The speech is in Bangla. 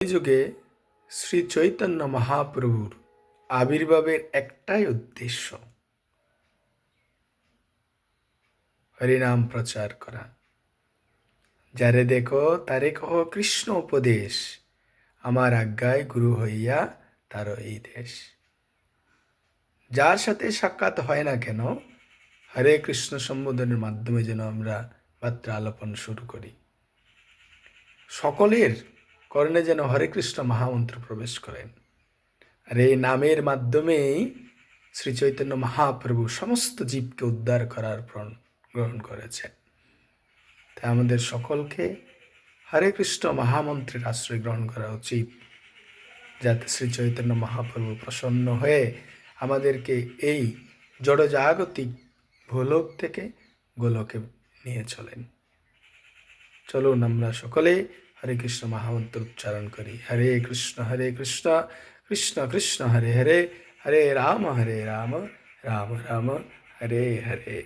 এই যুগে শ্রী চৈতন্য মহাপ্রভুর আবির্ভাবের একটাই উদ্দেশ্য, হরিনাম প্রচার করা। যারে দেখো তারে কহ কৃষ্ণ উপদেশ, আমার আজ্ঞায় গুরু হইয়া তার এই দেশ। যার সাথে সাক্ষাৎ হয় না কেন, হরে কৃষ্ণ সম্বোধনের মাধ্যমে যেন আমরা বার্তা আলাপন শুরু করি। সকলের কর্ণে যেন হরে কৃষ্ণ মহামন্ত্র প্রবেশ করেন। আর এই নামের মাধ্যমেই শ্রী চৈতন্য মহাপ্রভু সমস্ত জীবকে উদ্ধার করার প্রণ গ্রহণ করেছেন। তাই আমাদের সকলকে হরে কৃষ্ণ মহামন্ত্রের আশ্রয় গ্রহণ করা উচিত, যাতে শ্রী চৈতন্য মহাপ্রভু প্রসন্ন হয়ে আমাদেরকে এই জড়জাগতিক ভূলোক থেকে গোলকে নিয়ে চলেন। চলুন আমরা সকলে হরে কৃষ্ণ মহামন্ত্র উচ্চারণ করি। হরে কৃষ্ণ কৃষ্ণ কৃষ্ণ হরে হরে, হরে রাম রাম রাম রাম হরে হরে।